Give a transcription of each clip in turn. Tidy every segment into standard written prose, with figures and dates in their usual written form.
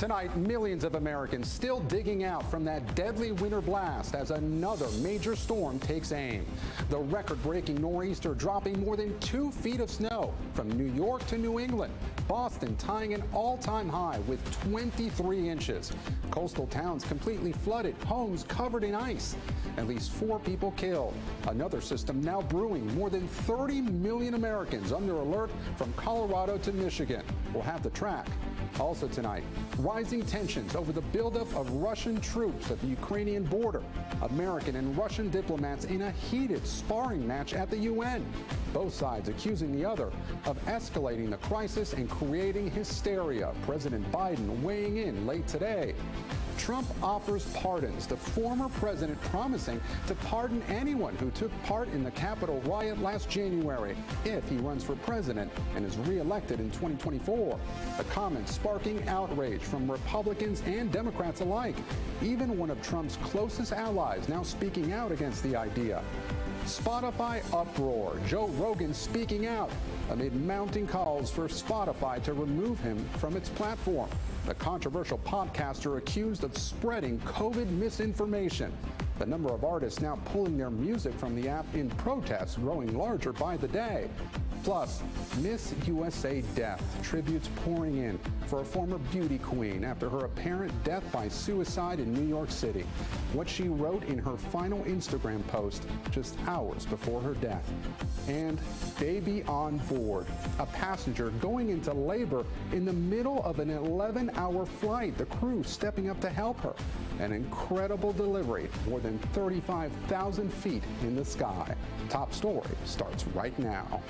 Tonight, millions of Americans still digging out from that deadly winter blast as another major storm takes aim. The record-breaking nor'easter dropping more than 2 feet of snow from New York to New England. Boston tying an all-time high with 23 inches. Coastal towns completely flooded, homes covered in ice. At least 4 people killed. Another system now brewing. More than 30 million Americans under alert from Colorado to Michigan. We'll have the track. Also tonight, rising tensions over the buildup of Russian troops at the Ukrainian border. American and Russian diplomats in a heated sparring match at the UN. Both sides accusing the other of escalating the crisis and creating hysteria. President Biden weighing in late today. Trump offers pardons to former president, promising to pardon anyone who took part in the Capitol riot last January if he runs for president and is reelected in 2024. The comments sparking outrage from Republicans and Democrats alike. Even one of Trump's closest allies now speaking out against the idea. Spotify uproar. Joe Rogan speaking out amid mounting calls for Spotify to remove him from its platform. The controversial podcaster accused of spreading COVID misinformation. The number of artists now pulling their music from the app in protest growing larger by the day. Plus, Miss USA death. Tributes pouring in for a former beauty queen after her apparent death by suicide in New York City. What she wrote in her final Instagram post just hours before her death. And baby on board. A passenger going into labor in the middle of an 11-hour flight. The crew stepping up to help her. An incredible delivery, more than 35,000 feet in the sky. Top story starts right now.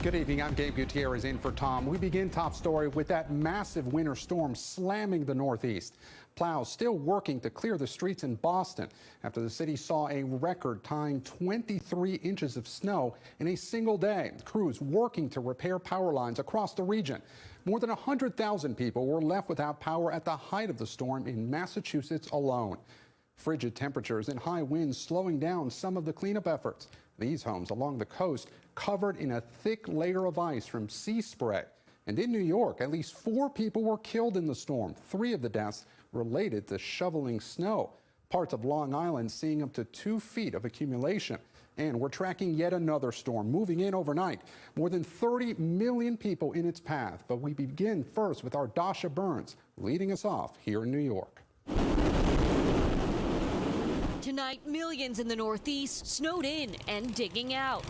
Good evening. I'm Gabe Gutierrez in for Tom. We begin top story with that massive winter storm slamming the Northeast. Plows still working to clear the streets in Boston after the city saw a record tying 23 inches of snow in a single day. Crews working to repair power lines across the region. More than 100,000 people were left without power at the height of the storm in Massachusetts alone. Frigid temperatures and high winds slowing down some of the cleanup efforts. These homes along the coast covered in a thick layer of ice from sea spray. And in New York, at least 4 people were killed in the storm. 3 of the deaths related to shoveling snow. Parts of Long Island seeing up to 2 feet of accumulation. And we're tracking yet another storm moving in overnight. More than 30 million people in its path. But we begin first with our Dasha Burns leading us off here in New York. Tonight, millions in the Northeast snowed in and digging out.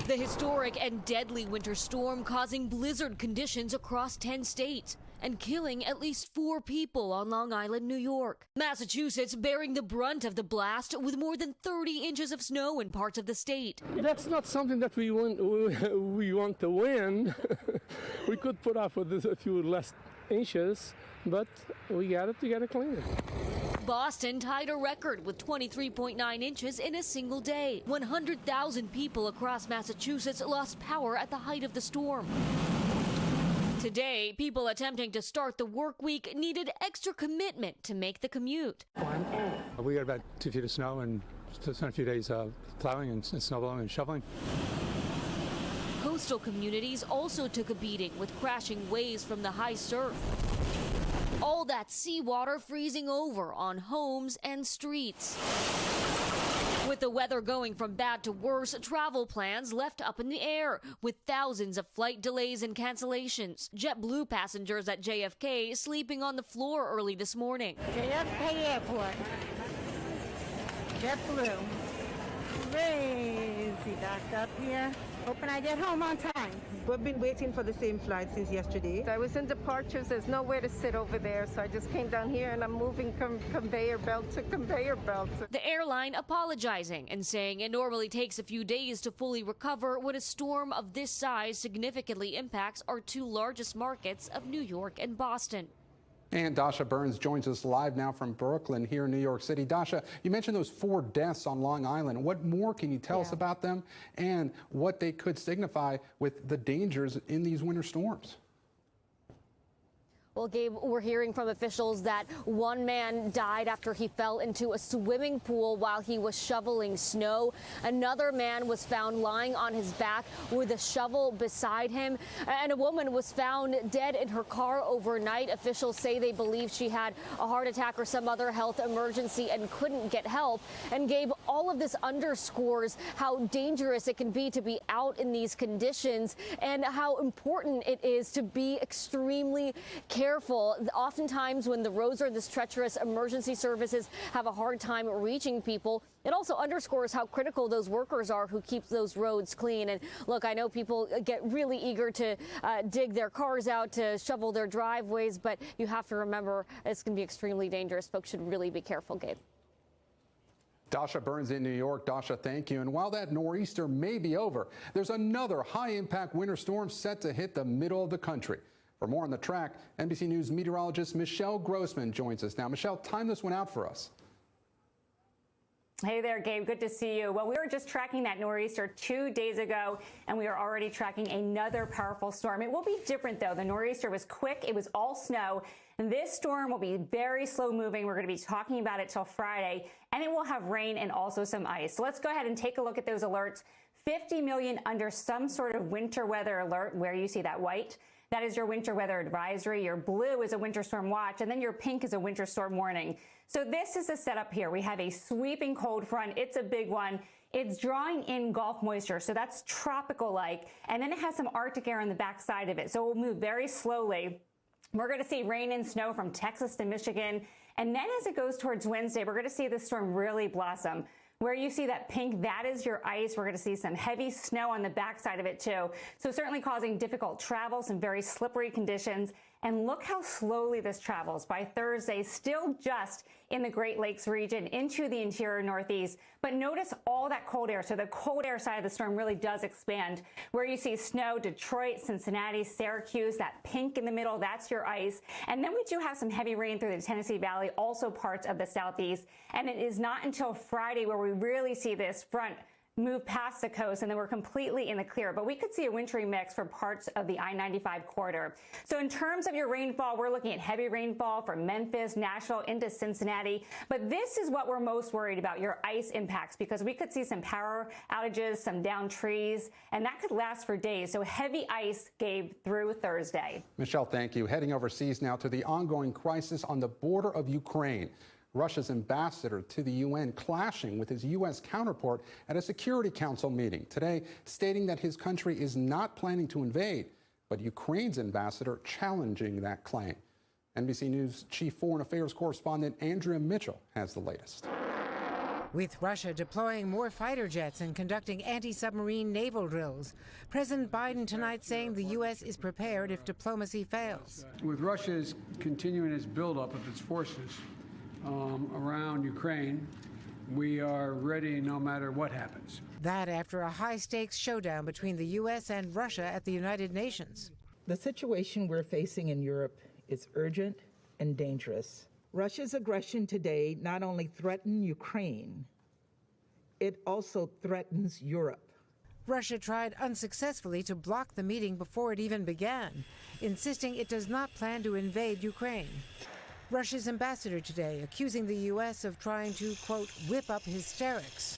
The historic and deadly winter storm causing blizzard conditions across 10 states and killing at least 4 people on Long Island, New York. Massachusetts bearing the brunt of the blast with more than 30 inches of snow in parts of the state. That's not something that we want to win. We could put up with a few less inches, but we got to clean it. Boston tied a record with 23.9 inches in a single day. 100,000 people across Massachusetts lost power at the height of the storm. Today, people attempting to start the work week needed extra commitment to make the commute. We got about 2 feet of snow and spent a few days plowing and snow blowing and shoveling. Coastal communities also took a beating with crashing waves from the high surf. All that seawater freezing over on homes and streets. With the weather going from bad to worse, travel plans left up in the air, with thousands of flight delays and cancellations. JetBlue passengers at JFK sleeping on the floor early this morning. JFK Airport. JetBlue. Crazy docked up here. Hoping I get home on time. We've been waiting for the same flight since yesterday. I was in departures. There's nowhere to sit over there, so I just came down here and I'm moving conveyor belt to conveyor belt. The airline apologizing and saying it normally takes a few days to fully recover when a storm of this size significantly impacts our 2 largest markets of New York and Boston. And Dasha Burns joins us live now from Brooklyn here in New York City. Dasha, you mentioned those 4 deaths on Long Island. What more can you tell us about them and what they could signify with the dangers in these winter storms? Well, Gabe, we're hearing from officials that one man died after he fell into a swimming pool while he was shoveling snow. Another man was found lying on his back with a shovel beside him. And a woman was found dead in her car overnight. Officials say they believe she had a heart attack or some other health emergency and couldn't get help. And Gabe, all of this underscores how dangerous it can be to be out in these conditions and how important it is to be extremely careful. Oftentimes when the roads are this treacherous, emergency services have a hard time reaching people. It also underscores how critical those workers are who keep those roads clean. And look, I know people get really eager to dig their cars out, to shovel their driveways, but you have to remember it's going to be extremely dangerous. Folks should really be careful, Gabe. Dasha Burns in New York. Dasha, thank you. And while that nor'easter may be over, there's another high-impact winter storm set to hit the middle of the country. For more on the track, NBC News meteorologist Michelle Grossman joins us now. Michelle, time this one out for us. Hey there, Gabe. Good to see you. Well, we were just tracking that nor'easter 2 days ago, and we are already tracking another powerful storm. It will be different, though. The nor'easter was quick. It was all snow. And this storm will be very slow moving. We're going to be talking about it till Friday, and it will have rain and also some ice. So let's go ahead and take a look at those alerts. 50 million under some sort of winter weather alert, where you see that white. That is your winter weather advisory. Your blue is a winter storm watch, and then your pink is a winter storm warning. So this is the setup here. We have a sweeping cold front. It's a big one. It's drawing in Gulf moisture, so that's tropical-like, and then it has some Arctic air on the backside of it, so it will move very slowly. We're going to see rain and snow from Texas to Michigan, and then as it goes towards Wednesday, we're going to see the storm really blossom. Where you see that pink, that is your ice. We're going to see some heavy snow on the backside of it, too. So certainly causing difficult travel, some very slippery conditions. And look how slowly this travels. By Thursday, still just in the Great Lakes region into the interior Northeast. But notice all that cold air. So the cold air side of the storm really does expand. Where you see snow, Detroit, Cincinnati, Syracuse, that pink in the middle, that's your ice. And then we do have some heavy rain through the Tennessee Valley, also parts of the Southeast. And it is not until Friday where we really see this front move past the coast, and then we're completely in the clear. But we could see a wintry mix for parts of the I-95 corridor. So in terms of your rainfall, we're looking at heavy rainfall from Memphis, Nashville into Cincinnati. But this is what we're most worried about, your ice impacts, because we could see some power outages, some downed trees, and that could last for days. So heavy ice, Gabe, through Thursday. Michelle, thank you. Heading overseas now to the ongoing crisis on the border of Ukraine. Russia's ambassador to the UN clashing with his U.S. counterpart at a Security Council meeting today, stating that his country is not planning to invade, but Ukraine's ambassador challenging that claim. NBC News Chief Foreign Affairs Correspondent Andrea Mitchell has the latest. With Russia deploying more fighter jets and conducting anti-submarine naval drills, President Biden tonight saying the U.S. is prepared if diplomacy fails. With Russia's continuing its buildup of its forces around Ukraine, we are ready no matter what happens. That after a high-stakes showdown between the U.S. and Russia at the United Nations. The situation we're facing in Europe is urgent and dangerous. Russia's aggression today not only threatens Ukraine, it also threatens Europe. Russia tried unsuccessfully to block the meeting before it even began, insisting it does not plan to invade Ukraine. Russia's ambassador today accusing the U.S. of trying to, quote, whip up hysterics.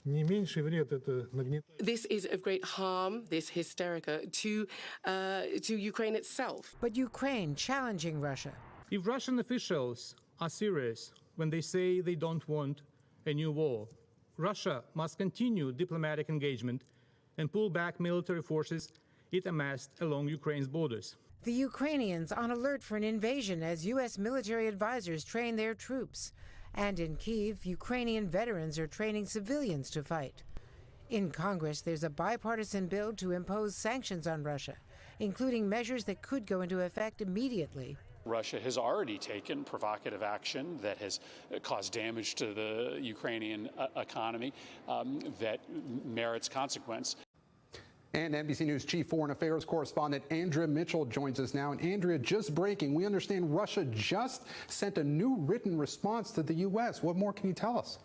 This is of great harm, this hysterica, to Ukraine itself. But Ukraine challenging Russia. If Russian officials are serious when they say they don't want a new war, Russia must continue diplomatic engagement and pull back military forces it amassed along Ukraine's borders. The Ukrainians on alert for an invasion as U.S. military advisors train their troops. And in Kyiv, Ukrainian veterans are training civilians to fight. In Congress, there's a bipartisan bill to impose sanctions on Russia, including measures that could go into effect immediately. Russia has already taken provocative action that has caused damage to the Ukrainian economy that merits consequence. And NBC News Chief Foreign Affairs Correspondent Andrea Mitchell joins us now. And Andrea, just breaking, we understand Russia just sent a new written response to the U.S. What more can you tell us?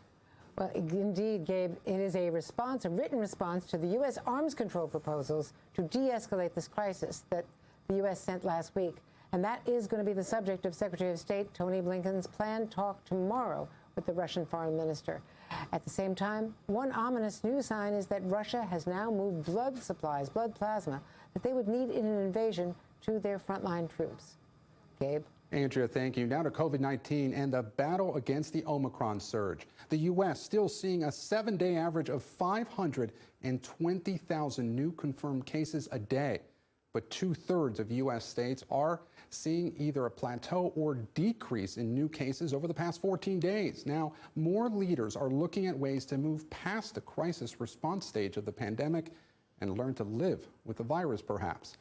Well, indeed, Gabe, it is a response, a written response to the U.S. arms control proposals to de-escalate this crisis that the U.S. sent last week. And that is going to be the subject of Secretary of State Tony Blinken's planned talk tomorrow with the Russian foreign minister. At the same time, one ominous new sign is that Russia has now moved blood supplies, blood plasma, that they would need in an invasion to their frontline troops. Gabe? Andrea, thank you. Now to COVID-19 and the battle against the Omicron surge. The U.S. still seeing a 7-day average of 520,000 new confirmed cases a day. But 2/3 of U.S. states are seeing either a plateau or decrease in new cases over the past 14 days. Now, more leaders are looking at ways to move past the crisis response stage of the pandemic and learn to live with the virus, perhaps.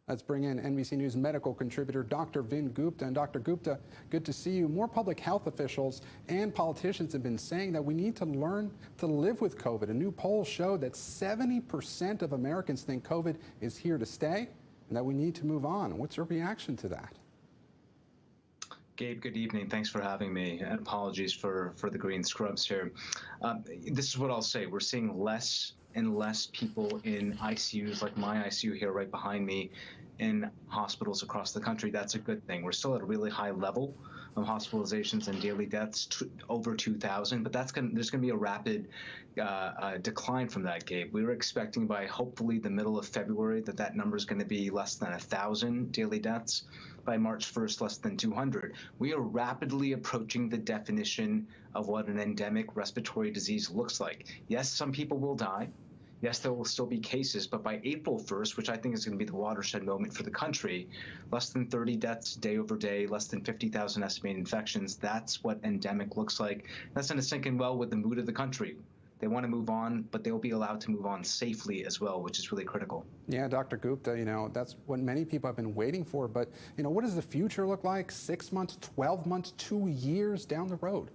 Let's bring in NBC News medical contributor Dr. Vin Gupta. And Dr. Gupta, good to see you. More public health officials and politicians have been saying that we need to learn to live with COVID. A new poll showed that 70% of Americans think COVID is here to stay and that we need to move on. What's your reaction to that? Gabe, good evening. Thanks for having me. And apologies for the green scrubs here. This is what I'll say. We're seeing less and less people in ICUs, like my ICU here right behind me, in hospitals across the country. That's a good thing. We're still at a really high level of hospitalizations and daily deaths, over 2,000, but there's going to be a rapid decline from that, Gabe. We were expecting by hopefully the middle of February that number is going to be less than 1,000 daily deaths. By March 1st, less than 200. We are rapidly approaching the definition of what an endemic respiratory disease looks like. Yes, some people will die. Yes, there will still be cases, but by April 1st, which I think is going to be the watershed moment for the country, less than 30 deaths day over day, less than 50,000 estimated infections. That's what endemic looks like. That's going to sink in well with the mood of the country. They want to move on, but they'll be allowed to move on safely as well, which is really critical. Yeah, Dr. Gupta, that's what many people have been waiting for. But, what does the future look like 6 months, 12 months, 2 years down the road?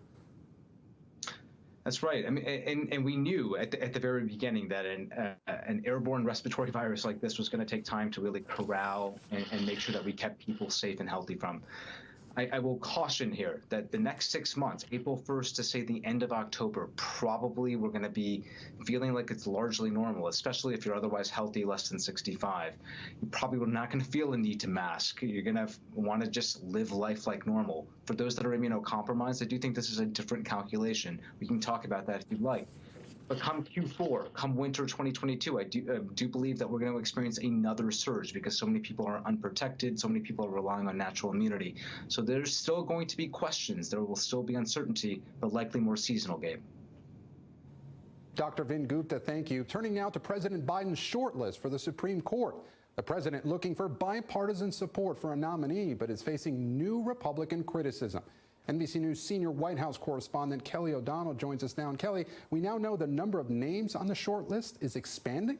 That's right. I mean, and we knew at the very beginning that an airborne respiratory virus like this was going to take time to really corral and make sure that we kept people safe and healthy from. I will caution here that the next 6 months, April 1st to say the end of October, probably we're going to be feeling like it's largely normal, especially if you're otherwise healthy, less than 65. You probably are not going to feel a need to mask. You're going to want to just live life like normal. For those that are immunocompromised, I do think this is a different calculation. We can talk about that if you'd like. But come Q4, come winter 2022, I do believe that we're going to experience another surge because so many people are unprotected, so many people are relying on natural immunity. So there's still going to be questions. There will still be uncertainty, but likely more seasonal, Gabe. Dr. Vin Gupta, thank you. Turning now to President Biden's shortlist for the Supreme Court. The president looking for bipartisan support for a nominee, but is facing new Republican criticism. NBC News senior White House correspondent Kelly O'Donnell joins us now. And Kelly, we now know the number of names on the short list is expanding?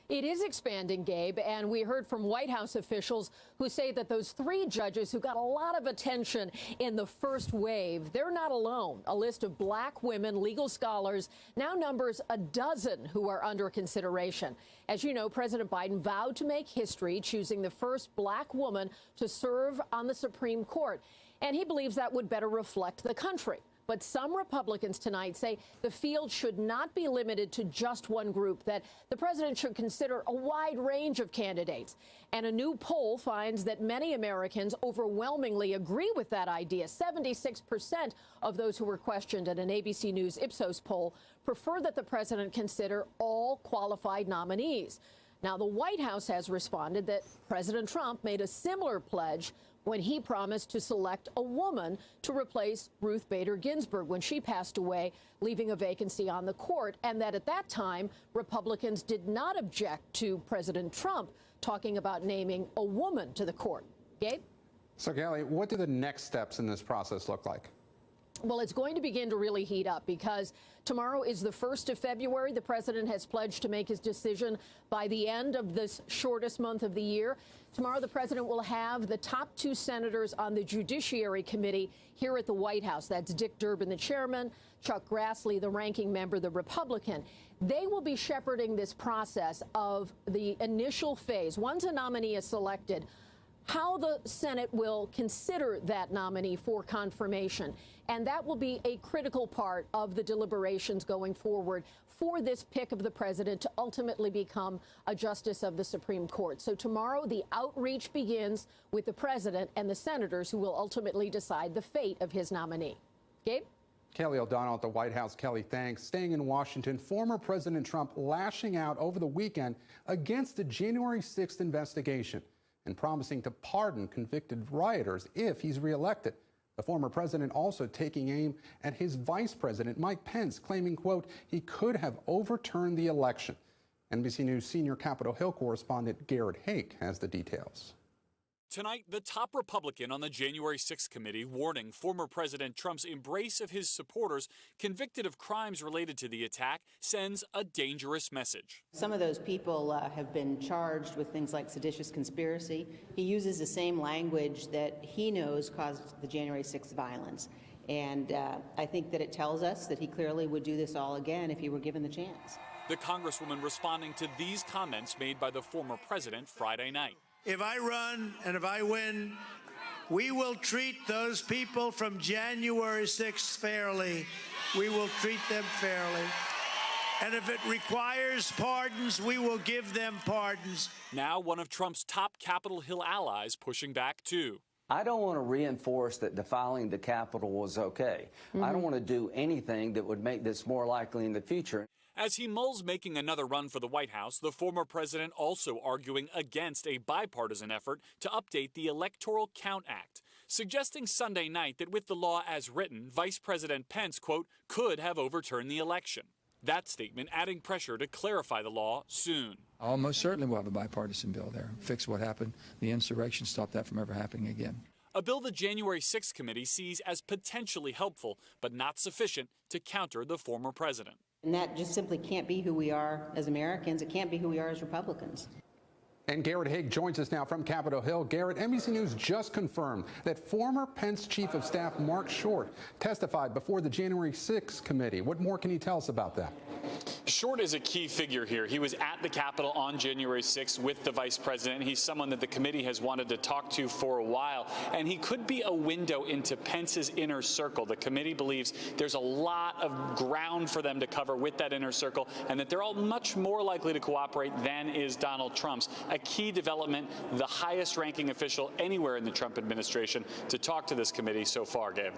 It is expanding, Gabe, and we heard from White House officials who say that those 3 judges who got a lot of attention in the first wave, they're not alone. A list of black women legal scholars now numbers a dozen who are under consideration. As you know, President Biden vowed to make history, choosing the first black woman to serve on the Supreme Court. And he believes that would better reflect the country. But some Republicans tonight say the field should not be limited to just one group, that the president should consider a wide range of candidates. And a new poll finds that many Americans overwhelmingly agree with that idea. 76% of those who were questioned at an ABC News Ipsos poll prefer that the president consider all qualified nominees. Now, the White House has responded that President Trump made a similar pledge when he promised to select a woman to replace Ruth Bader Ginsburg when she passed away, leaving a vacancy on the court, and that at that time, Republicans did not object to President Trump talking about naming a woman to the court. Gabe? So, Kelly, what do the next steps in this process look like? Well, it's going to begin to really heat up because tomorrow is the 1st of February. The president has pledged to make his decision by the end of this shortest month of the year. Tomorrow, the president will have the top 2 senators on the Judiciary Committee here at the White House. That's Dick Durbin, the chairman, Chuck Grassley, the ranking member, the Republican. They will be shepherding this process of the initial phase. Once a nominee is selected, how the Senate will consider that nominee for confirmation. And that will be a critical part of the deliberations going forward for this pick of the president to ultimately become a justice of the Supreme Court. So tomorrow, the outreach begins with the president and the senators who will ultimately decide the fate of his nominee. Gabe? Kelly O'Donnell at the White House. Kelly, thanks. Staying in Washington, former President Trump lashing out over the weekend against the January 6th investigation and promising to pardon convicted rioters if he's reelected. The former president also taking aim at his vice president, Mike Pence, claiming, quote, he could have overturned the election. NBC News senior Capitol Hill correspondent Garrett Haake has the details. Tonight, the top Republican on the January 6th committee warning former President Trump's embrace of his supporters convicted of crimes related to the attack sends a dangerous message. Some of those people have been charged with things like seditious conspiracy. He uses the same language that he knows caused the January 6th violence. And I think that it tells us that he clearly would do this all again if he were given the chance. The Congresswoman responding to these comments made by the former president Friday night. If I run and if I win, we will treat those people from January 6th fairly. We will treat them fairly. And if it requires pardons, we will give them pardons. Now one of Trump's top Capitol Hill allies pushing back too. I don't want to reinforce that defiling the Capitol was okay. I don't want to do anything that would make this more likely in the future. As he mulls making another run for the White House, the former president also arguing against a bipartisan effort to update the Electoral Count Act, suggesting Sunday night that with the law as written, Vice President Pence, quote, could have overturned the election. That statement adding pressure to clarify the law soon. Almost certainly we'll have a bipartisan bill there. Fix what happened, the insurrection, stop that from ever happening again. A bill the January 6th committee sees as potentially helpful, but not sufficient to counter the former president. And that just simply can't be who we are as Americans. It can't be who we are as Republicans. And Garrett Haake joins us now from Capitol Hill. Garrett, NBC News just confirmed that former Pence Chief of Staff Mark Short testified before the January 6th committee. What more can you tell us about that? Short is a key figure here. He was at the Capitol on January 6th with the vice president. He's someone that the committee has wanted to talk to for a while, and he could be a window into Pence's inner circle. The committee believes there's a lot of ground for them to cover with that inner circle, and that they're all much more likely to cooperate than is Donald Trump's. A key development, the highest ranking official anywhere in the Trump administration to talk to this committee so far, Gabe.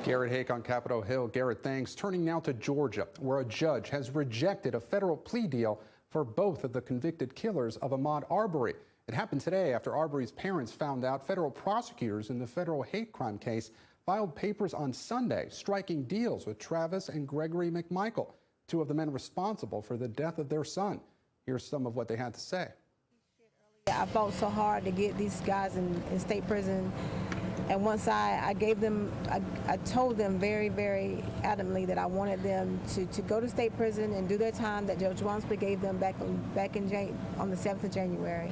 Garrett Haake on Capitol Hill. Garrett, thanks. Turning now to Georgia, where a judge has rejected a federal plea deal for both of the convicted killers of Ahmaud Arbery. It happened today after Arbery's parents found out federal prosecutors in the federal hate crime case filed papers on Sunday striking deals with Travis and Gregory McMichael, two of the men responsible for the death of their son. Here's some of what they had to say. I fought so hard to get these guys in state prison. And once I gave them, I told them very, very adamantly that I wanted them to go to state prison and do their time that Judge Wamsley gave them back on the 7th of January.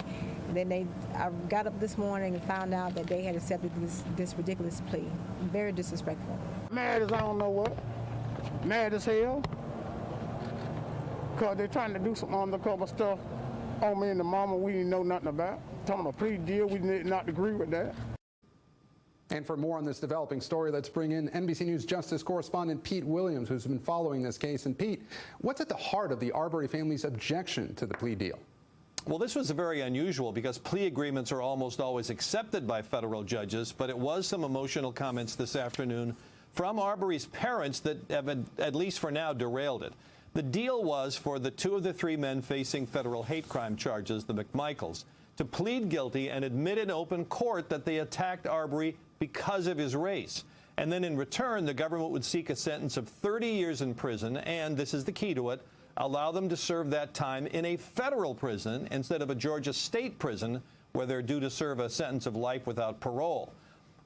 And then I got up this morning and found out that they had accepted this ridiculous plea. Very disrespectful. Mad as I don't know what. Mad as hell. Because they're trying to do some undercover stuff on me and the mama we didn't know nothing about. Talking about a plea deal, we did not agree with that. And for more on this developing story, let's bring in NBC News Justice correspondent Pete Williams, who's been following this case. And Pete, what's at the heart of the Arbery family's objection to the plea deal? Well, this was very unusual because plea agreements are almost always accepted by federal judges, but it was some emotional comments this afternoon from Arbery's parents that have, at least for now, derailed it. The deal was for the two of the three men facing federal hate crime charges, the McMichaels, to plead guilty and admit in open court that they attacked Arbery because of his race. And then in return, the government would seek a sentence of 30 years in prison and, this is the key to it, allow them to serve that time in a federal prison instead of a Georgia state prison where they're due to serve a sentence of life without parole.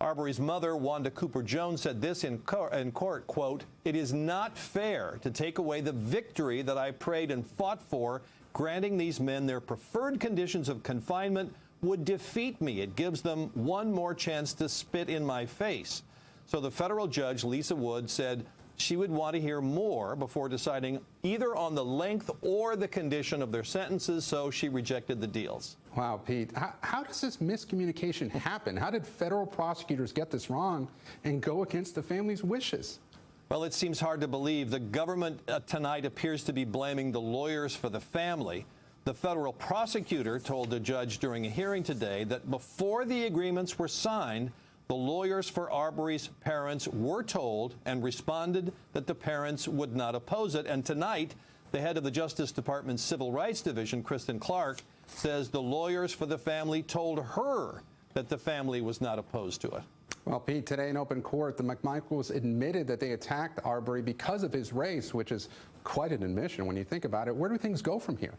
Arbery's mother, Wanda Cooper Jones, said this in court, quote, "It is not fair to take away the victory that I prayed and fought for. Granting these men their preferred conditions of confinement would defeat me. It gives them one more chance to spit in my face." So the federal judge, Lisa Wood, said she would want to hear more before deciding either on the length or the condition of their sentences, so she rejected the deals. Wow, Pete, how does this miscommunication happen? How did federal prosecutors get this wrong and go against the family's wishes? Well, it seems hard to believe. The government tonight appears to be blaming the lawyers for the family. The federal prosecutor told the judge during a hearing today that before the agreements were signed, the lawyers for Arbery's parents were told and responded that the parents would not oppose it. And tonight, the head of the Justice Department's Civil Rights Division, Kristen Clark, says the lawyers for the family told her that the family was not opposed to it. Well, Pete, today in open court, the McMichaels admitted that they attacked Arbery because of his race, which is quite an admission when you think about it. Where do things go from here?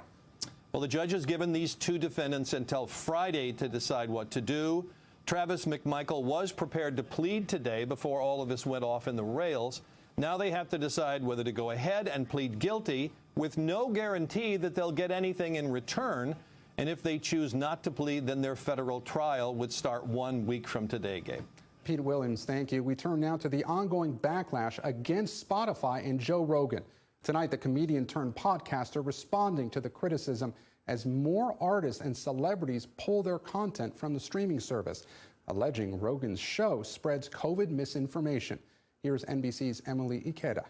Well, the judge has given these two defendants until Friday to decide what to do. Travis McMichael was prepared to plead today before all of this went off in the rails. Now they have to decide whether to go ahead and plead guilty with no guarantee that they'll get anything in return. And if they choose not to plead, then their federal trial would start 1 week from today, Gabe. Pete Williams, thank you. We turn now to the ongoing backlash against Spotify and Joe Rogan. Tonight, the comedian turned podcaster responding to the criticism as more artists and celebrities pull their content from the streaming service, alleging Rogan's show spreads COVID misinformation. Here's NBC's Emily Ikeda.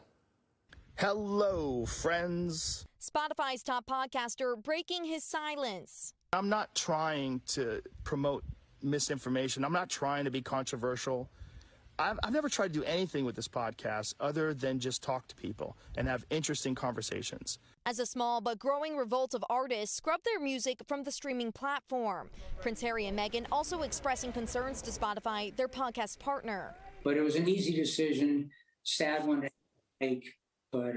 Hello, friends. Spotify's top podcaster breaking his silence. I'm not trying to promote misinformation. I'm not trying to be controversial. I've never tried to do anything with this podcast other than just talk to people and have interesting conversations. As a small but growing revolt of artists scrub their music from the streaming platform. Prince Harry and Meghan also expressing concerns to Spotify, their podcast partner. But it was an easy decision, sad one to make. But,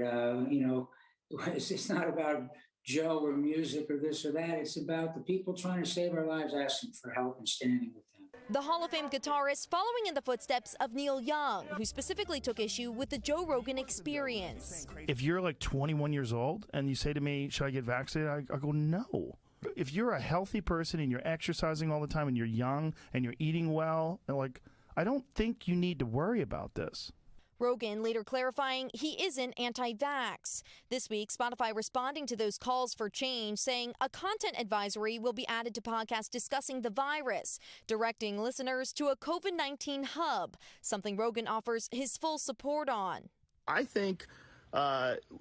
you know, it's not about Joe or music or this or that. It's about the people trying to save our lives, asking for help and standing with them. The Hall of Fame guitarist following in the footsteps of Neil Young, who specifically took issue with the Joe Rogan experience. If you're like 21 years old and you say to me, should I get vaccinated? I go, no. If you're a healthy person and you're exercising all the time and you're young and you're eating well, like, I don't think you need to worry about this. Rogan later clarifying he isn't anti-vax. This week, Spotify responding to those calls for change, saying a content advisory will be added to podcasts discussing the virus, directing listeners to a COVID-19 hub, something Rogan offers his full support on. I think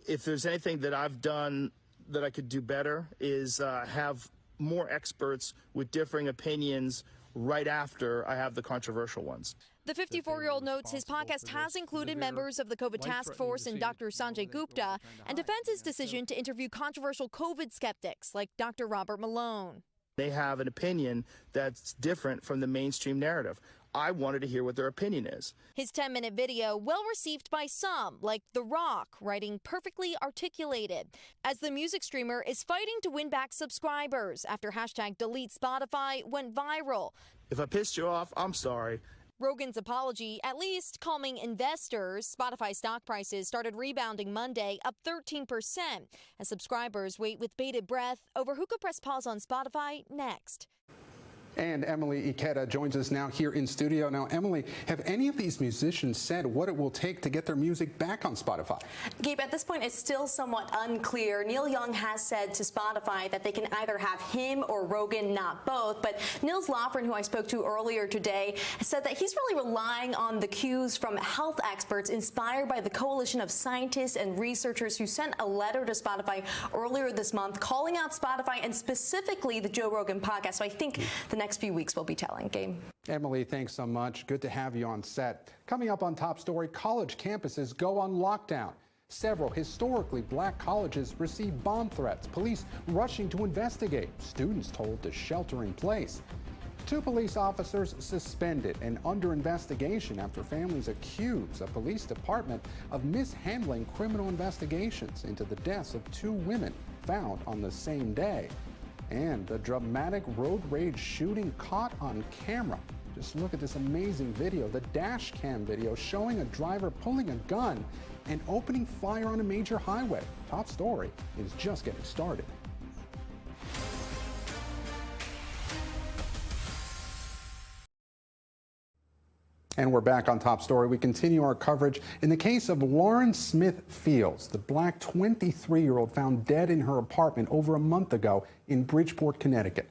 if there's anything that I've done that I could do better is have more experts with differing opinions right after I have the controversial ones. The 54-year-old notes his podcast has included members of the COVID task force and Dr. Sanjay Gupta, and defends his decision to interview controversial COVID skeptics like Dr. Robert Malone. They have an opinion that's different from the mainstream narrative. I wanted to hear what their opinion is. His 10-minute video well received by some, like The Rock, writing perfectly articulated, as the music streamer is fighting to win back subscribers after hashtag delete Spotify went viral. If I pissed you off, I'm sorry. Rogan's apology, at least calming investors. Spotify stock prices started rebounding Monday, up 13%, as subscribers wait with bated breath over who could press pause on Spotify next. And Emily Ikeda joins us now here in studio. Now, Emily, have any of these musicians said what it will take to get their music back on Spotify? Gabe, at this point, it's still somewhat unclear. Neil Young has said to Spotify that they can either have him or Rogan, not both. But Nils Lofgren, who I spoke to earlier today, said that he's really relying on the cues from health experts inspired by the coalition of scientists and researchers who sent a letter to Spotify earlier this month calling out Spotify and specifically the Joe Rogan podcast. So I think the next few weeks will be telling. Game. Emily, thanks so much. Good to have you on set. Coming up on Top Story, college campuses go on lockdown. Several historically black colleges receive bomb threats. Police rushing to investigate. Students told to shelter in place. 2 police officers suspended and under investigation after families accuse a police department of mishandling criminal investigations into the deaths of 2 women found on the same day. And the dramatic road rage shooting caught on camera. Just look at this amazing video, the dash cam video showing a driver pulling a gun and opening fire on a major highway. Top Story is just getting started. And we're back on Top Story. We continue our coverage in the case of Lauren Smith Fields, the black 23-year-old found dead in her apartment over a month ago in Bridgeport, Connecticut.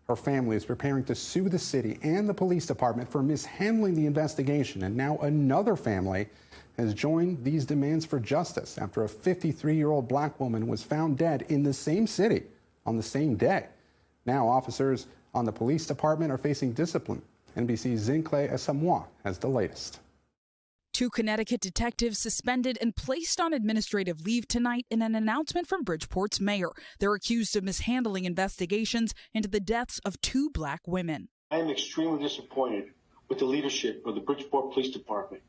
Her family is preparing to sue the city and the police department for mishandling the investigation. And now another family has joined these demands for justice after a 53-year-old black woman was found dead in the same city on the same day. Now officers on the police department are facing discipline. NBC's Cheslie Kryst has the latest. 2 Connecticut detectives suspended and placed on administrative leave tonight in an announcement from Bridgeport's mayor. They're accused of mishandling investigations into the deaths of 2 black women. I am extremely disappointed with the leadership of the Bridgeport Police Department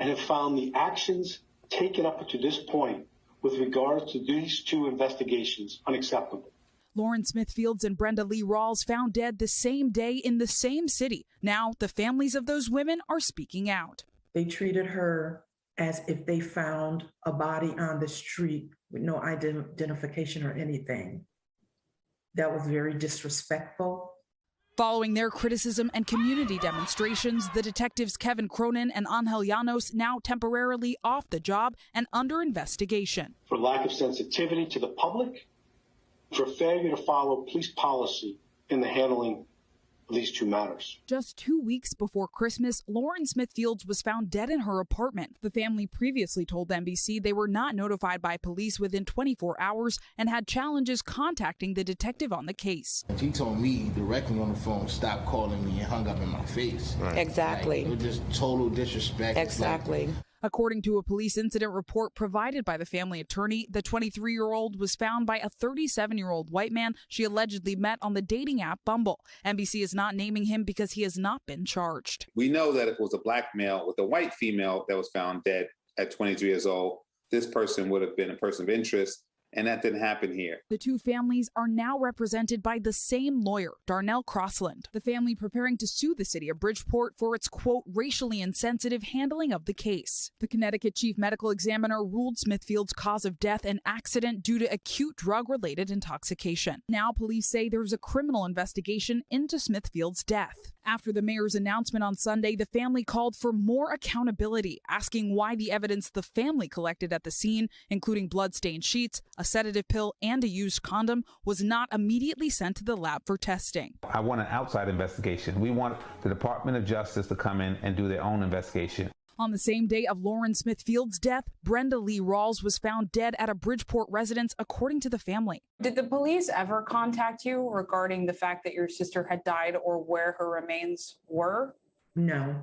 and have found the actions taken up to this point with regards to these 2 investigations unacceptable. Lauren Smith Fields and Brenda Lee Rawls found dead the same day in the same city. Now the families of those women are speaking out. They treated her as if they found a body on the street with no identification or anything. That was very disrespectful. Following their criticism and community demonstrations, the detectives Kevin Cronin and Angel Llanos now temporarily off the job and under investigation. For lack of sensitivity to the public, for failure to follow police policy in the handling of these 2 matters. Just 2 weeks before Christmas, Lauren Smith Fields was found dead in her apartment. The family previously told NBC they were not notified by police within 24 hours and had challenges contacting the detective on the case. He told me directly on the phone, stop calling me, and hung up in my face. Right. Exactly. Like, it was just total disrespect. Exactly. According to a police incident report provided by the family attorney, the 23-year-old was found by a 37-year-old white man she allegedly met on the dating app Bumble. NBC is not naming him because he has not been charged. We know that if it was a black male with a white female that was found dead at 23 years old, this person would have been a person of interest, and that didn't happen here. The 2 families are now represented by the same lawyer, Darnell Crossland, the family preparing to sue the city of Bridgeport for its, quote, racially insensitive handling of the case. The Connecticut chief medical examiner ruled Smithfield's cause of death an accident due to acute drug-related intoxication. Now police say there's a criminal investigation into Smithfield's death. After the mayor's announcement on Sunday, the family called for more accountability, asking why the evidence the family collected at the scene, including blood-stained sheets, a sedative pill, and a used condom, was not immediately sent to the lab for testing. I want an outside investigation. We want the Department of Justice to come in and do their own investigation. On the same day of Lauren Smith Fields' death, Brenda Lee Rawls was found dead at a Bridgeport residence, according to the family. Did the police ever contact you regarding the fact that your sister had died or where her remains were? No.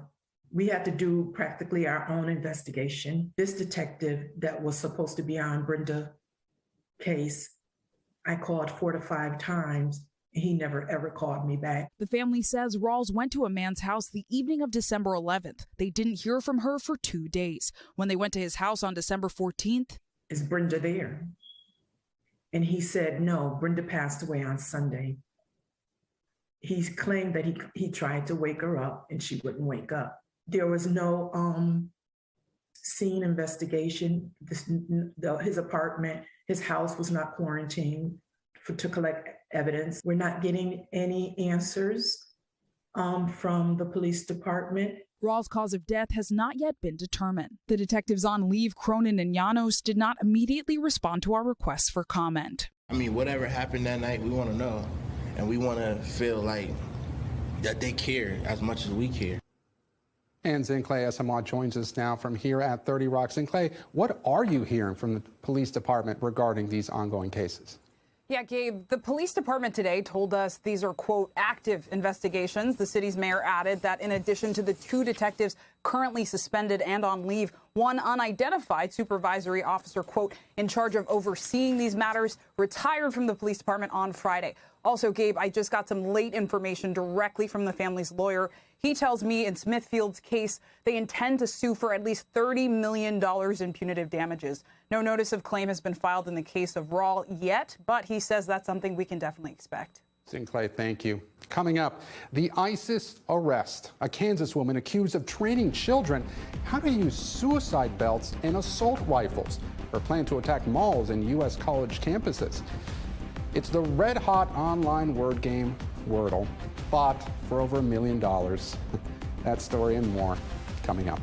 We had to do practically our own investigation. This detective that was supposed to be on Brenda's case, I called 4 to 5 times. He never, ever called me back. The family says Rawls went to a man's house the evening of December 11th. They didn't hear from her for 2 days. When they went to his house on December 14th, is Brenda there? And he said, no, Brenda passed away on Sunday. He claimed that he tried to wake her up and she wouldn't wake up. There was no scene investigation. His apartment, his house was not quarantined to collect evidence. We're not getting any answers from the police department. Rawls' cause of death has not yet been determined. The detectives on leave, Cronin and Llanos, did not immediately respond to our requests for comment. I mean, whatever happened that night, we want to know. And we want to feel like that they care as much as we care. And Cheslie Kryst joins us now from here at 30 Rock. Cheslie, what are you hearing from the police department regarding these ongoing cases? Yeah, Gabe, the police department today told us these are, quote, active investigations. The city's mayor added that in addition to the 2 detectives currently suspended and on leave, one unidentified supervisory officer, quote, in charge of overseeing these matters, retired from the police department on Friday. Also, Gabe, I just got some late information directly from the family's lawyer. He tells me in Smithfield's case, they intend to sue for at least $30 million in punitive damages. No notice of claim has been filed in the case of Rawls yet, but he says that's something we can definitely expect. Cheslie, thank you. Coming up, the ISIS arrest. A Kansas woman accused of training children how to use suicide belts and assault rifles. Her plan to attack malls and U.S. college campuses. It's the red-hot online word game, Wordle, bought for over $1 million. That story and more coming up.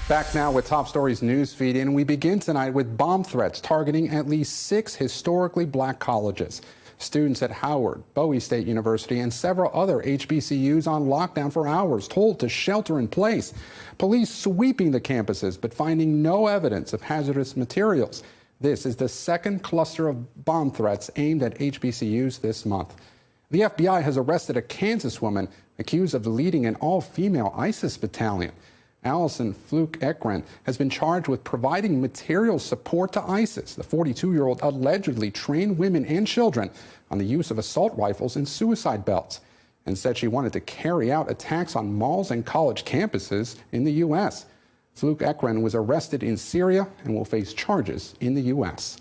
Back now with Top Stories news feed, and we begin tonight with bomb threats targeting at least 6 historically black colleges. Students at Howard, Bowie State University, and several other HBCUs on lockdown for hours, told to shelter in place. Police sweeping the campuses, but finding no evidence of hazardous materials. This is the second cluster of bomb threats aimed at HBCUs this month. The FBI has arrested a Kansas woman accused of leading an all-female ISIS battalion. Allison Fluke Ekren has been charged with providing material support to ISIS. The 42-year-old allegedly trained women and children on the use of assault rifles and suicide belts, and said she wanted to carry out attacks on malls and college campuses in the U.S. Fluke Ekren was arrested in Syria and will face charges in the U.S.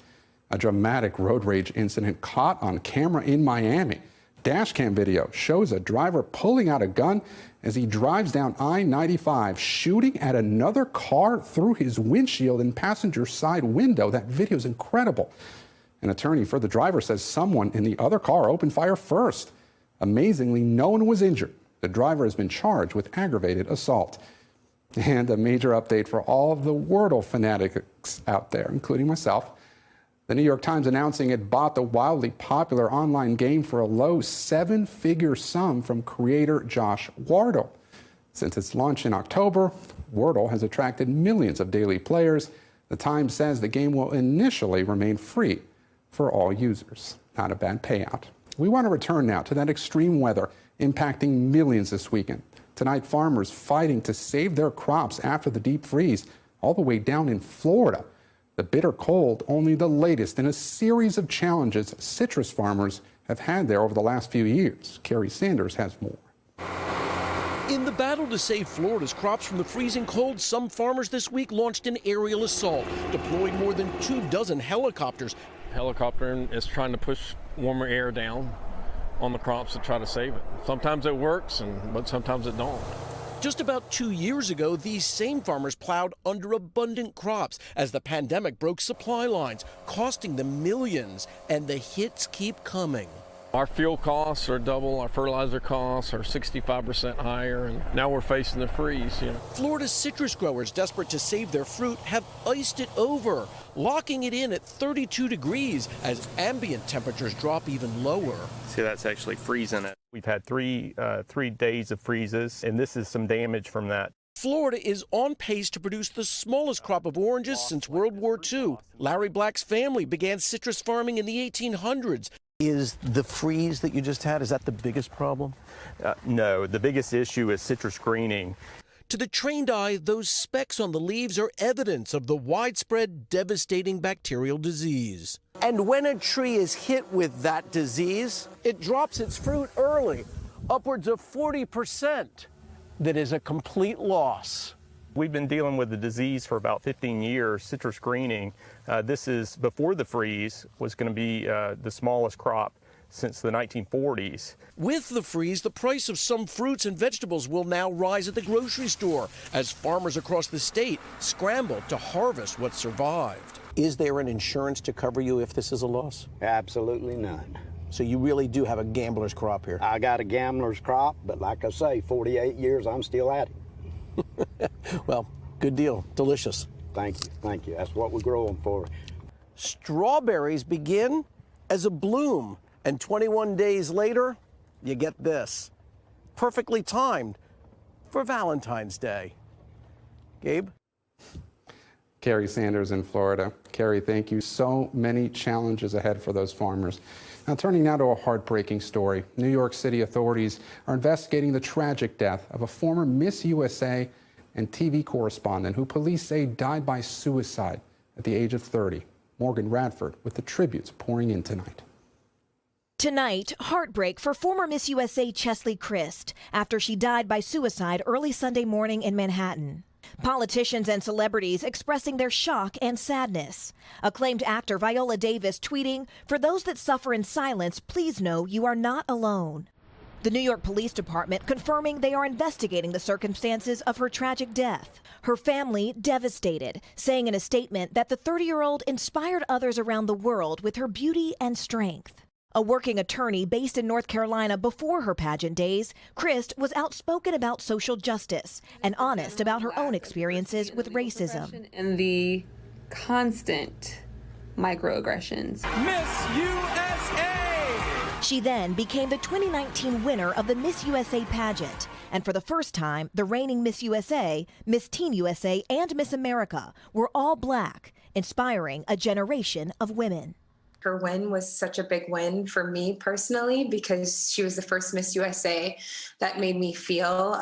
A dramatic road rage incident caught on camera in Miami. Dashcam video shows a driver pulling out a gun as he drives down I-95, shooting at another car through his windshield and passenger side window. That video is incredible. An attorney for the driver says someone in the other car opened fire first. Amazingly, no one was injured. The driver has been charged with aggravated assault. And a major update for all of the Wordle fanatics out there, including myself. The New York Times announcing it bought the wildly popular online game for a low 7-figure sum from creator Josh Wardle. Since its launch in October, Wordle has attracted millions of daily players. The Times says the game will initially remain free for all users. Not a bad payout. We want to return now to that extreme weather impacting millions this weekend. Tonight, farmers fighting to save their crops after the deep freeze, all the way down in Florida. The bitter cold, only the latest in a series of challenges citrus farmers have had there over the last few years. Kerry Sanders has more. In the battle to save Florida's crops from the freezing cold, some farmers this week launched an aerial assault, deployed more than 24 helicopters. Helicopter is trying to push warmer air down on the crops to try to save it. Sometimes it works, but sometimes it don't. Just about 2 years ago, these same farmers plowed under abundant crops as the pandemic broke supply lines, costing them millions, and the hits keep coming. Our fuel costs are double, our fertilizer costs are 65% higher, and now we're facing the freeze. Florida's citrus growers, desperate to save their fruit, have iced it over, locking it in at 32 degrees as ambient temperatures drop even lower. See, that's actually freezing it. We've had three days of freezes, and this is some damage from that. Florida is on pace to produce the smallest crop of oranges since World War II. Larry Black's family began citrus farming in the 1800s. Is the freeze that you just had, is that the biggest problem? No, the biggest issue is citrus greening. To the trained eye, those specks on the leaves are evidence of the widespread, devastating bacterial disease. And when a tree is hit with that disease, it drops its fruit early, upwards of 40%. That is a complete loss. We've been dealing with the disease for about 15 years, citrus greening. This is before the freeze, was going to be the smallest crop since the 1940s. With the freeze, the price of some fruits and vegetables will now rise at the grocery store as farmers across the state scramble to harvest what survived. Is there an insurance to cover you if this is a loss? Absolutely none. So you really do have a gambler's crop here? I got a gambler's crop, but like I say, 48 years, I'm still at it. Well, good deal. Delicious. Thank you. Thank you. That's what we're growing for. Strawberries begin as a bloom, and 21 days later, you get this. Perfectly timed for Valentine's Day. Gabe? Kerry Sanders in Florida. Kerry, thank you. So many challenges ahead for those farmers. Now, turning now to a heartbreaking story. New York City authorities are investigating the tragic death of a former Miss USA and TV correspondent who police say died by suicide at the age of 30. Morgan Radford with the tributes pouring in tonight. Tonight, heartbreak for former Miss USA Cheslie Kryst after she died by suicide early Sunday morning in Manhattan. Politicians and celebrities expressing their shock and sadness. Acclaimed actor Viola Davis tweeting, "For those that suffer in silence, please know you are not alone." The New York Police Department confirming they are investigating the circumstances of her tragic death. Her family devastated, saying in a statement that the 30-year-old inspired others around the world with her beauty and strength. A working attorney based in North Carolina before her pageant days, Kryst was outspoken about social justice and honest about her own experiences with racism. And the constant microaggressions. Miss USA! She then became the 2019 winner of the Miss USA pageant. And for the first time, the reigning Miss USA, Miss Teen USA, and Miss America were all Black, inspiring a generation of women. Her win was such a big win for me personally because she was the first Miss USA that made me feel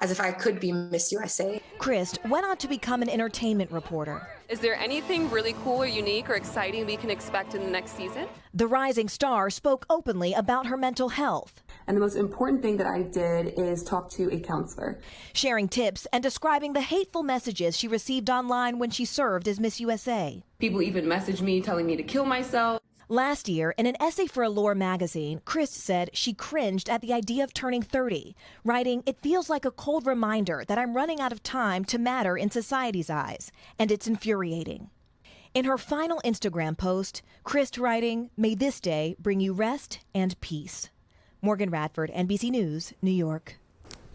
as if I could be Miss USA. Kryst went on to become an entertainment reporter. Is there anything really cool or unique or exciting we can expect in the next season? The rising star spoke openly about her mental health. And the most important thing that I did is talk to a counselor. Sharing tips and describing the hateful messages she received online when she served as Miss USA. People even messaged me telling me to kill myself. Last year, in an essay for Allure magazine, Kryst said she cringed at the idea of turning 30, writing, "It feels like a cold reminder that I'm running out of time to matter in society's eyes, and it's infuriating." In her final Instagram post, Kryst writing, "May this day bring you rest and peace." Morgan Radford, NBC News, New York.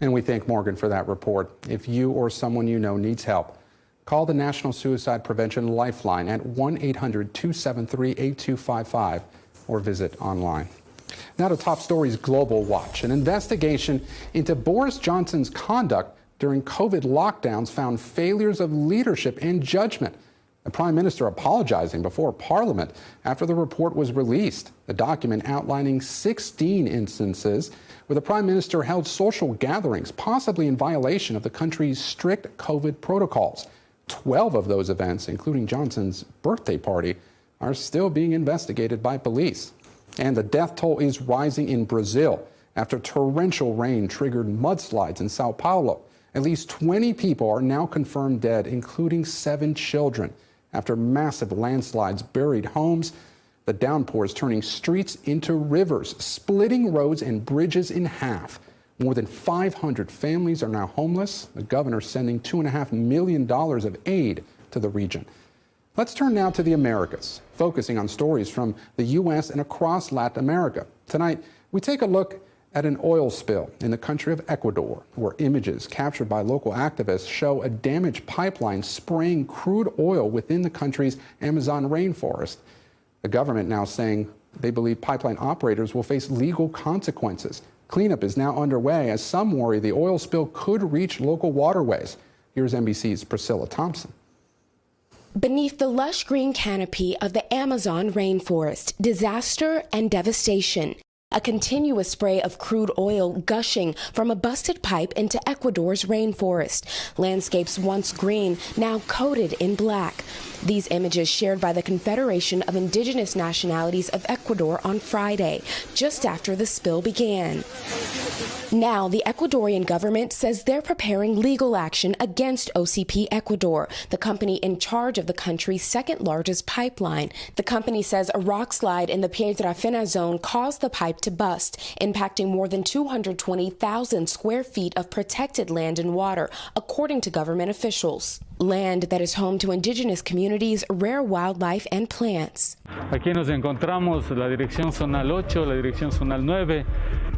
And we thank Morgan for that report. If you or someone you know needs help, call the National Suicide Prevention Lifeline at 1-800-273-8255 or visit online. Now to Top Stories Global Watch. An investigation into Boris Johnson's conduct during COVID lockdowns found failures of leadership and judgment. The Prime Minister apologizing before Parliament after the report was released. The document outlining 16 instances where the Prime Minister held social gatherings, possibly in violation of the country's strict COVID protocols. 12 of those events, including Johnson's birthday party, are still being investigated by police. And the death toll is rising in Brazil after torrential rain triggered mudslides in Sao Paulo. At least 20 people are now confirmed dead, including 7 children, after massive landslides buried homes. The downpours turning streets into rivers, splitting roads and bridges in half. More than 500 families are now homeless. The governor sending $2.5 million of aid to the region. Let's turn now to the Americas, focusing on stories from the U.S. and across Latin America. Tonight, we take a look at an oil spill in the country of Ecuador, where images captured by local activists show a damaged pipeline spraying crude oil within the country's Amazon rainforest. The government now saying they believe pipeline operators will face legal consequences. Cleanup is now underway as some worry the oil spill could reach local waterways. Here's NBC's Priscilla Thompson. Beneath the lush green canopy of the Amazon rainforest, disaster and devastation. A continuous spray of crude oil gushing from a busted pipe into Ecuador's rainforest. Landscapes once green, now coated in black. These images shared by the Confederation of Indigenous Nationalities of Ecuador on Friday, just after the spill began. Now, the Ecuadorian government says they're preparing legal action against OCP Ecuador, the company in charge of the country's second largest pipeline. The company says a rock slide in the Piedrafena zone caused the pipe to bust, impacting more than 220,000 square feet of protected land and water, according to government officials. Land that is home to indigenous communities, rare wildlife, and plants. Aquí nos encontramos la Dirección Zonal 8, la Dirección Zonal 9,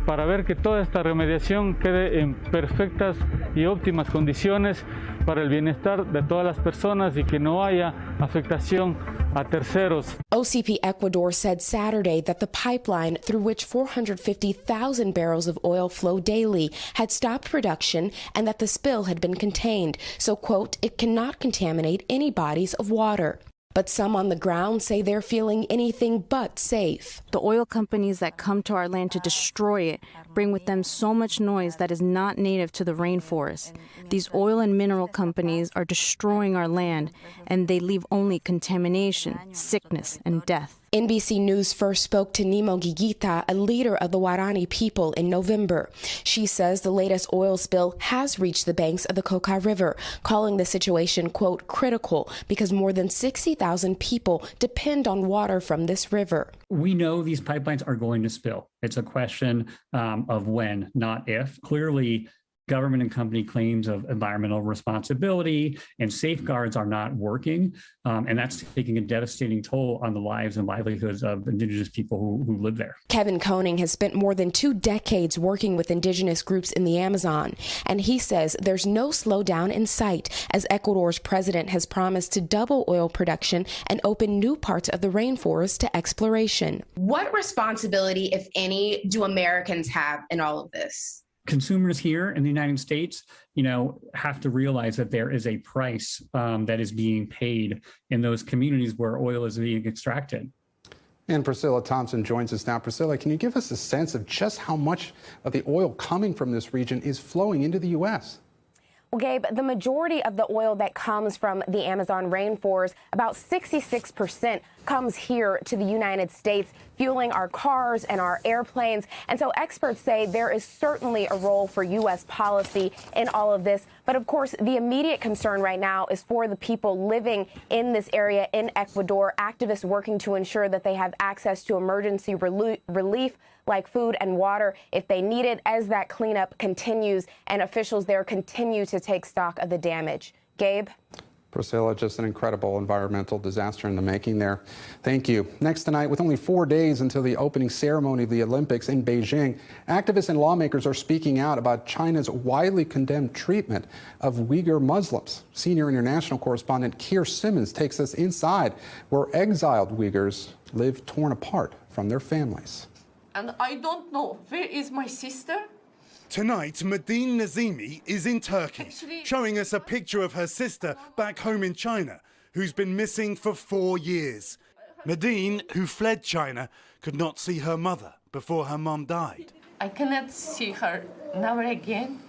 para ver que toda esta remediación quede en perfectas y óptimas condiciones para el bienestar de todas las personas y que no haya afectación a terceros. OCP Ecuador said Saturday that the pipeline through which 450,000 barrels of oil flow daily had stopped production and that the spill had been contained, so, quote, it cannot contaminate any bodies of water. But some on the ground say they're feeling anything but safe. The oil companies that come to our land to destroy it bring with them so much noise that is not native to the rainforest. These oil and mineral companies are destroying our land, and they leave only contamination, sickness, and death. NBC News first spoke to Nemo Giguita, a leader of the Guarani people, in November. She says the latest oil spill has reached the banks of the Coca River, calling the situation, quote, critical because more than 60,000 people depend on water from this river. We know these pipelines are going to spill. It's a question of when, not if. Clearly, government and company claims of environmental responsibility and safeguards are not working. And that's taking a devastating toll on the lives and livelihoods of indigenous people who live there. Kevin Koning has spent more than 2 decades working with indigenous groups in the Amazon, and he says there's no slowdown in sight as Ecuador's president has promised to double oil production and open new parts of the rainforest to exploration. What responsibility, if any, do Americans have in all of this? Consumers here in the United States, have to realize that there is a price that is being paid in those communities where oil is being extracted. And Priscilla Thompson joins us now. Priscilla, can you give us a sense of just how much of the oil coming from this region is flowing into the U.S.? Well, Gabe, the majority of the oil that comes from the Amazon rainforest, about 66%, comes here to the United States, fueling our cars and our airplanes. And so experts say there is certainly a role for U.S. policy in all of this. But of course, the immediate concern right now is for the people living in this area in Ecuador, activists working to ensure that they have access to emergency relief like food and water if they need it, as that cleanup continues and officials there continue to take stock of the damage. Gabe? Priscilla, just an incredible environmental disaster in the making there. Thank you. Next tonight, with only 4 days until the opening ceremony of the Olympics in Beijing, activists and lawmakers are speaking out about China's widely condemned treatment of Uyghur Muslims. Senior international correspondent Keir Simmons takes us inside where exiled Uyghurs live torn apart from their families. And I don't know, where is my sister? Tonight, Madine Nazimi is in Turkey, showing us a picture of her sister back home in China, who's been missing for 4 years. Madine, who fled China, could not see her mother before her mom died. I cannot see her never again,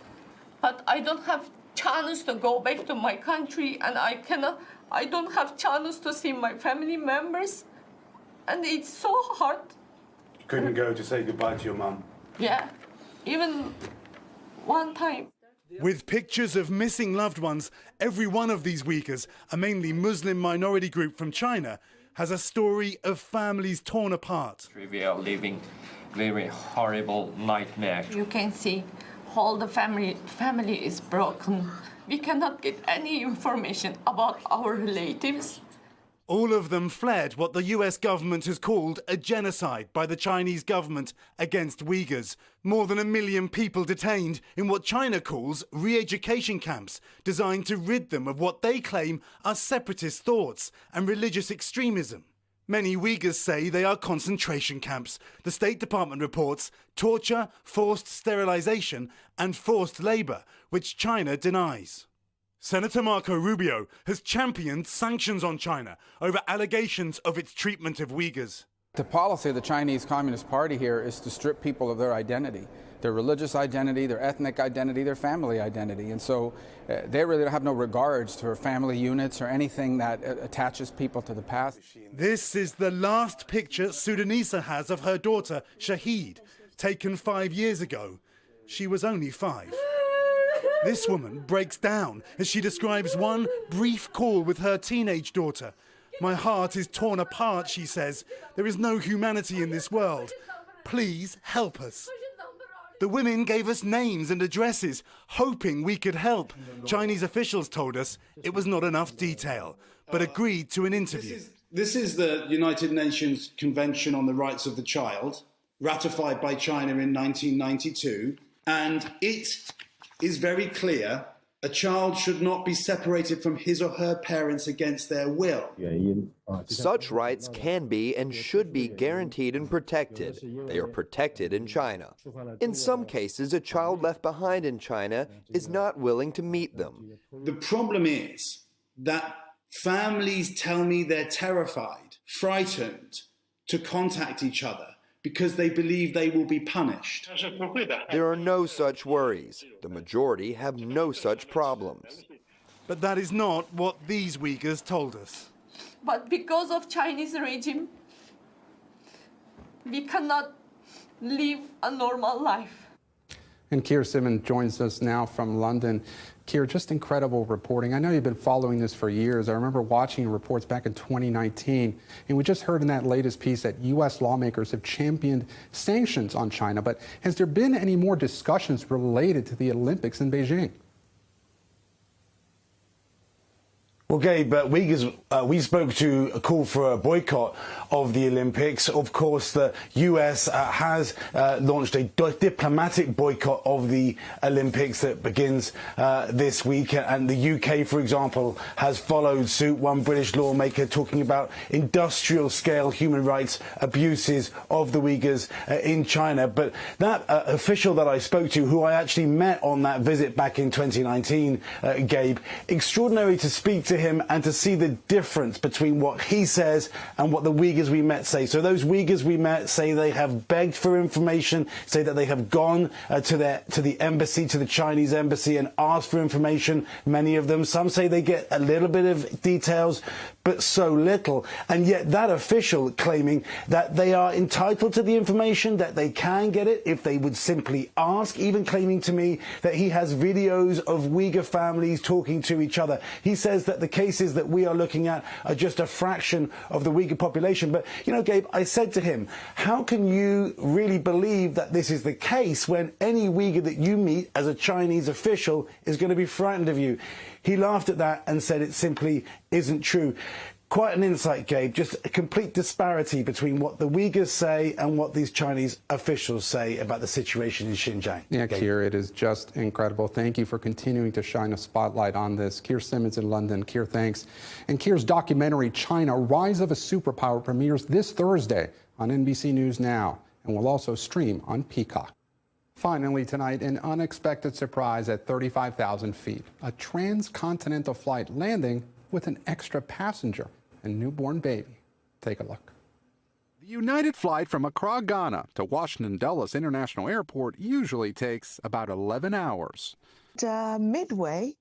but I don't have chance to go back to my country, and I don't have chance to see my family members, and it's so hard. You couldn't go to say goodbye to your mum? Yeah, even one time. With pictures of missing loved ones, every one of these Uyghurs, a mainly Muslim minority group from China, has a story of families torn apart. We are living very horrible nightmare. You can see all the family is broken. We cannot get any information about our relatives. All of them fled what the US government has called a genocide by the Chinese government against Uyghurs. More than 1 million people detained in what China calls re-education camps, designed to rid them of what they claim are separatist thoughts and religious extremism. Many Uyghurs say they are concentration camps. The State Department reports torture, forced sterilization and forced labor, which China denies. Senator Marco Rubio has championed sanctions on China over allegations of its treatment of Uyghurs. The policy of the Chinese Communist Party here is to strip people of their identity, their religious identity, their ethnic identity, their family identity. And so they really have no regards for family units or anything that attaches people to the past. This is the last picture Sudanisa has of her daughter, Shahid, taken 5 years ago. She was only 5. This woman breaks down as she describes one brief call with her teenage daughter. My heart is torn apart, she says. There is no humanity in this world. Please help us. The women gave us names and addresses, hoping we could help. Chinese officials told us it was not enough detail, but agreed to an interview. This is the United Nations Convention on the Rights of the Child, ratified by China in 1992, and it is very clear a child should not be separated from his or her parents against their will. Such rights can be and should be guaranteed and protected. They are protected in China. In some cases, a child left behind in China is not willing to meet them. The problem is that families tell me they're terrified, frightened to contact each other, because they believe they will be punished. There are no such worries. The majority have no such problems. But that is not what these Uyghurs told us. But because of Chinese regime, we cannot live a normal life. And Keir Simmons joins us now from London. Keir, just incredible reporting. I know you've been following this for years. I remember watching reports back in 2019, and we just heard in that latest piece that U.S. lawmakers have championed sanctions on China. But has there been any more discussions related to the Olympics in Beijing? Well, Gabe, we spoke to a call for a boycott of the Olympics. Of course, the U.S. has launched a diplomatic boycott of the Olympics that begins this week. And the U.K., for example, has followed suit. One British lawmaker talking about industrial-scale human rights abuses of the Uyghurs in China. But that official that I spoke to, who I actually met on that visit back in 2019, Gabe, extraordinary to speak to him and to see the difference between what he says and what the Uyghurs we met say. So those Uyghurs we met say they have begged for information, say that they have gone to the embassy, to the Chinese embassy, and asked for information. Many of them, some say they get a little bit of details, but so little. And yet that official claiming that they are entitled to the information, that they can get it if they would simply ask, even claiming to me that he has videos of Uyghur families talking to each other. He says that the cases that we are looking at are just a fraction of the Uyghur population. But, you know, Gabe, I said to him, how can you really believe that this is the case when any Uyghur that you meet as a Chinese official is going to be frightened of you? He laughed at that and said it simply isn't true. Quite an insight, Gabe, just a complete disparity between what the Uyghurs say and what these Chinese officials say about the situation in Xinjiang. Yeah, Gabe. Keir, it is just incredible. Thank you for continuing to shine a spotlight on this. Keir Simmons in London. Keir, thanks. And Keir's documentary, China, Rise of a Superpower, premieres this Thursday on NBC News Now and will also stream on Peacock. Finally tonight, an unexpected surprise at 35,000 feet. A transcontinental flight landing with an extra passenger and newborn baby. Take a look. The United flight from Accra, Ghana to Washington Dulles International Airport usually takes about 11 hours. Midway,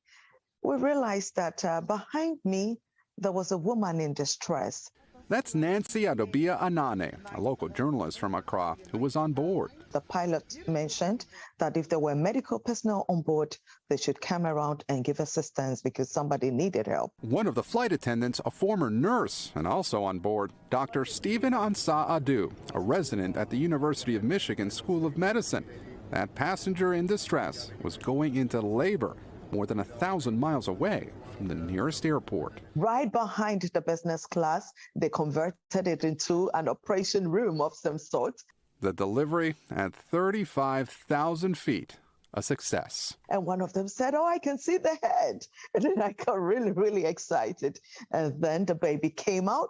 we realized that behind me, there was a woman in distress. That's Nancy Adobia Anane, a local journalist from Accra who was on board. The pilot mentioned that if there were medical personnel on board, they should come around and give assistance because somebody needed help. One of the flight attendants, a former nurse, and also on board, Dr. Stephen Ansah Adu, a resident at the University of Michigan School of Medicine. That passenger in distress was going into labor more than 1,000 miles away from the nearest airport. Right behind the business class, they converted it into an operation room of some sort. The delivery at 35,000 feet, a success. And one of them said, "Oh, I can see the head." And then I got really, really excited. And then the baby came out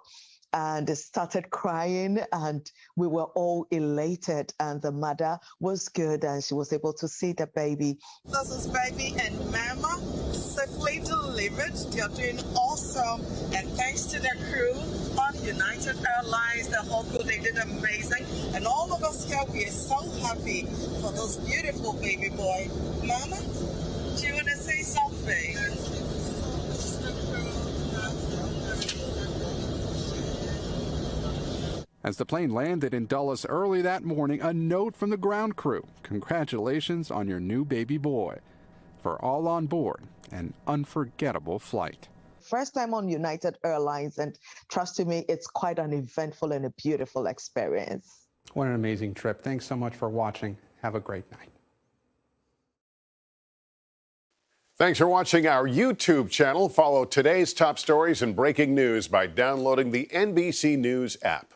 and started crying, and we were all elated, and the mother was good, and she was able to see the baby. This is baby and mama safely delivered. They are doing awesome, and thanks to the crew on United Airlines, the whole crew, they did amazing, and all of us here, we are so happy for this beautiful baby boy. Mama, do you want to say something? As the plane landed in Dulles early that morning, a note from the ground crew. Congratulations on your new baby boy. For all on board, an unforgettable flight. First time on United Airlines, and trust me, it's quite an eventful and a beautiful experience. What an amazing trip. Thanks so much for watching. Have a great night. Thanks for watching our YouTube channel. Follow today's top stories and breaking news by downloading the NBC News app.